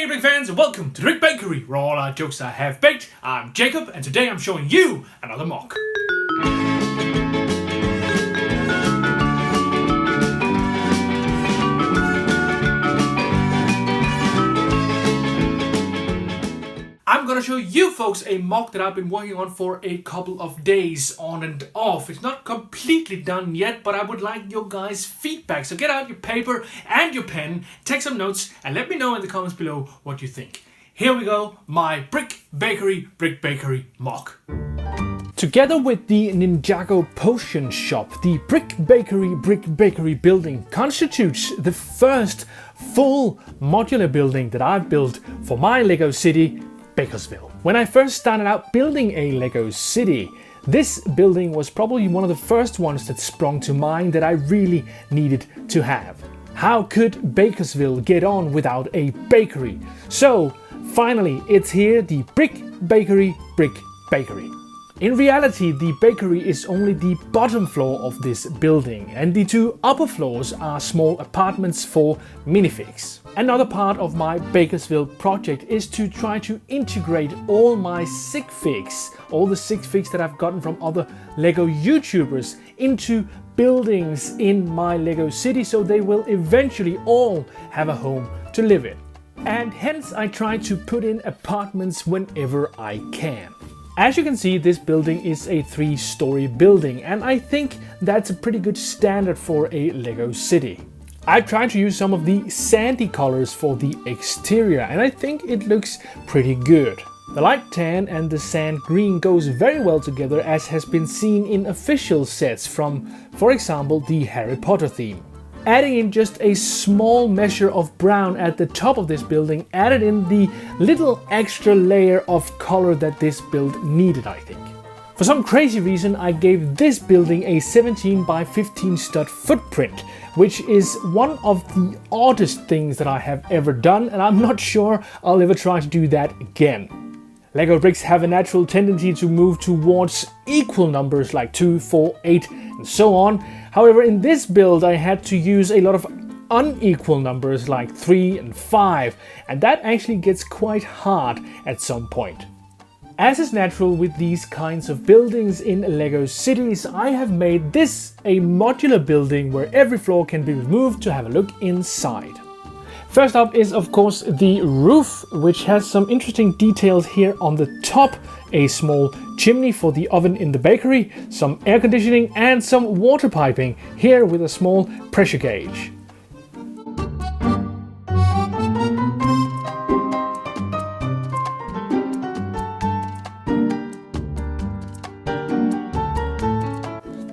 Hey big fans, and welcome to the Brick Bakery, where all our jokes are half baked. I'm Jacob, and today I'm showing you another mock. I'm gonna show you folks a mock that I've been working on for a couple of days on and off. It's not completely done yet, but I would like your guys' feedback. So get out your paper and your pen, take some notes, and let me know in the comments below what you think. Here we go, my Brick Bakery mock. Together with the Ninjago Potion Shop, the Brick Bakery building constitutes the first full modular building that I've built for my LEGO city, Bakersville. When I first started out building a LEGO city, this building was probably one of the first ones that sprung to mind that I really needed to have. How could Bakersville get on without a bakery? So finally it's here, the Brick Bakery. In reality, the bakery is only the bottom floor of this building, and the two upper floors are small apartments for minifigs. Another part of my Bakersville project is to try to integrate all my sig figs, all the sig figs that I've gotten from other LEGO YouTubers, into buildings in my LEGO city, so they will eventually all have a home to live in. And hence I try to put in apartments whenever I can. As you can see, this building is a 3-story building, and I think that's a pretty good standard for a LEGO city. I tried to use some of the sandy colors for the exterior, and I think it looks pretty good. The light tan and the sand green goes very well together, as has been seen in official sets from, for example, the Harry Potter theme. Adding in just a small measure of brown at the top of this building added in the little extra layer of color that this build needed, I think. For some crazy reason, I gave this building a 17 by 15 stud footprint, which is one of the oddest things that I have ever done, and I'm not sure I'll ever try to do that again. LEGO bricks have a natural tendency to move towards equal numbers like 2, 4, 8 and so on. However, in this build I had to use a lot of unequal numbers like 3 and 5, and that actually gets quite hard at some point. As is natural with these kinds of buildings in LEGO cities, I have made this a modular building where every floor can be removed to have a look inside. First up is of course the roof, which has some interesting details here on the top. A small chimney for the oven in the bakery, some air conditioning and some water piping, here with a small pressure gauge.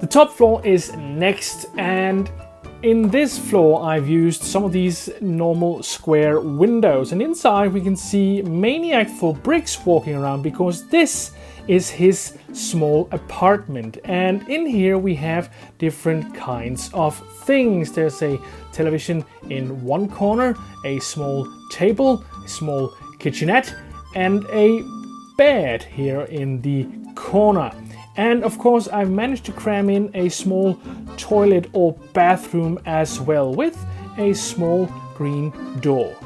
The top floor is next, and in this floor I've used some of these normal square windows, and inside we can see Maniac for Bricks walking around because this is his small apartment, and in here we have different kinds of things. There's a television in one corner, a small table, a small kitchenette and a bed here in the corner. And of course I've managed to cram in a small toilet or bathroom as well, with a small green door.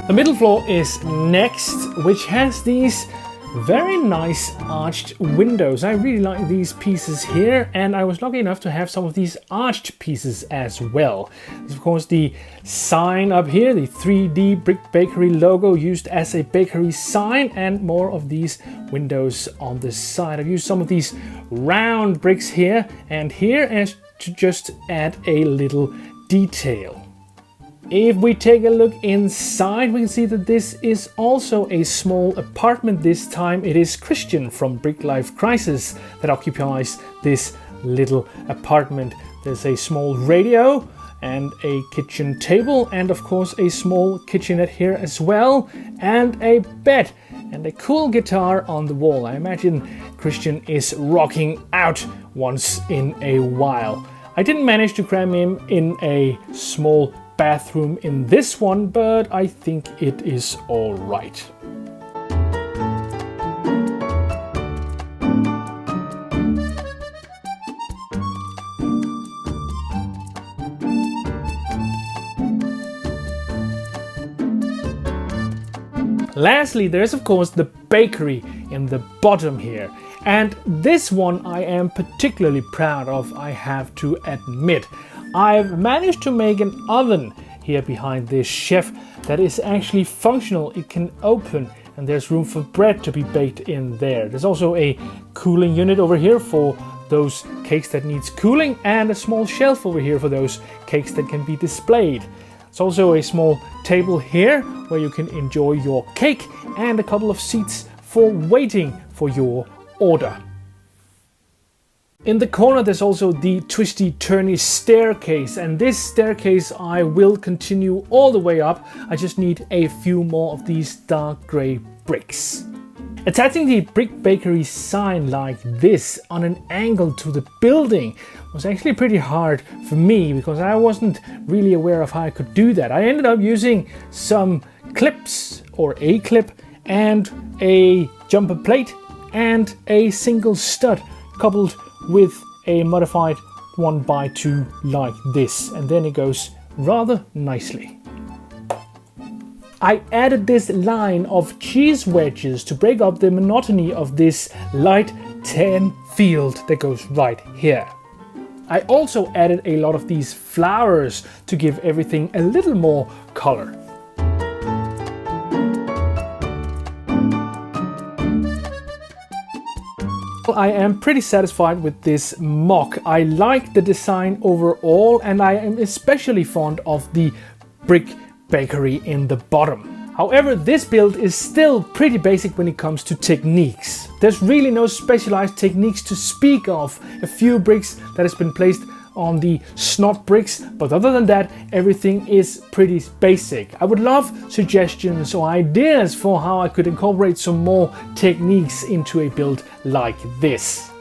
The middle floor is next, which has these very nice arched windows. I really like these pieces here, and I was lucky enough to have some of these arched pieces as well. There's of course the sign up here, the 3D Brick Bakery logo used as a bakery sign, and more of these windows on the side. I've used some of these round bricks here and here as to just add a little detail. If we take a look inside, we can see that this is also a small apartment. This time it is Christian from Brick Life Crisis that occupies this little apartment. There's a small radio and a kitchen table, and of course a small kitchenette here as well, and a bed and a cool guitar on the wall. I imagine Christian is rocking out once in a while. I didn't manage to cram him in a small bathroom in this one, but I think it is all right. Lastly, there is of course the bakery in the bottom here. And this one I am particularly proud of, I have to admit. I've managed to make an oven here behind this chef that is actually functional. It can open and there's room for bread to be baked in there. There's also a cooling unit over here for those cakes that needs cooling, and a small shelf over here for those cakes that can be displayed. There's also a small table here where you can enjoy your cake, and a couple of seats for waiting for your order. In the corner there's also the twisty turny staircase, and this staircase I will continue all the way up. I just need a few more of these dark grey bricks. Attaching the Brick Bakery sign like this on an angle to the building was actually pretty hard for me because I wasn't really aware of how I could do that. I ended up using some clips or a clip and a jumper plate and a single stud coupled with a modified 1x2 like this, and then it goes rather nicely. I added this line of cheese wedges to break up the monotony of this light tan field that goes right here. I also added a lot of these flowers to give everything a little more color. I am pretty satisfied with this MOC. I like the design overall, and I am especially fond of the brick bakery in the bottom. However, this build is still pretty basic when it comes to techniques. There's really no specialized techniques to speak of. A few bricks that has been placed on the snot bricks, but other than that, everything is pretty basic. I would love suggestions or ideas for how I could incorporate some more techniques into a build like this.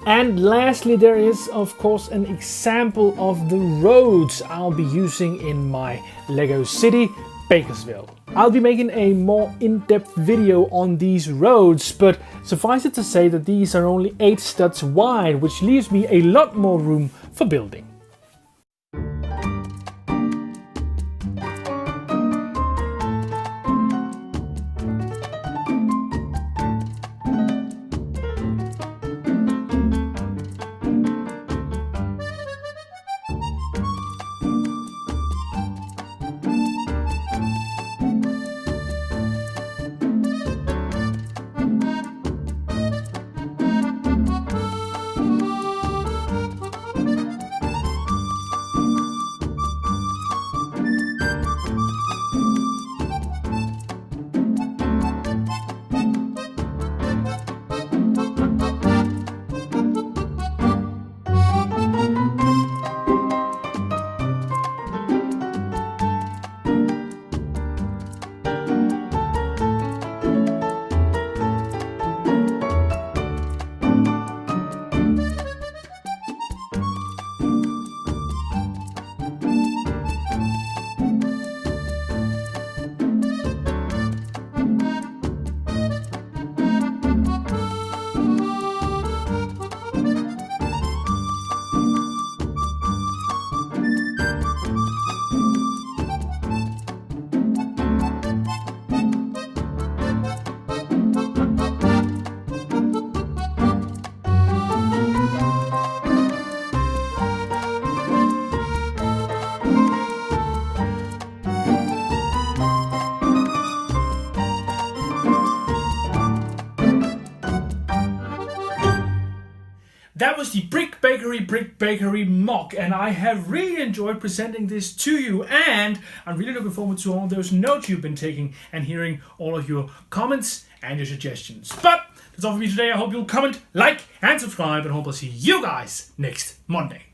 And lastly, there is of course an example of the roads I'll be using in my LEGO city, Bakersville. I'll be making a more in-depth video on these roads, but suffice it to say that these are only 8 studs wide, which leaves me a lot more room for building. That was the Brick Bakery MOC, and I have really enjoyed presenting this to you, and I'm really looking forward to all of those notes you've been taking and hearing all of your comments and your suggestions. But that's all for me today. I hope you'll comment, like, and subscribe, and hope I'll see you guys next Monday.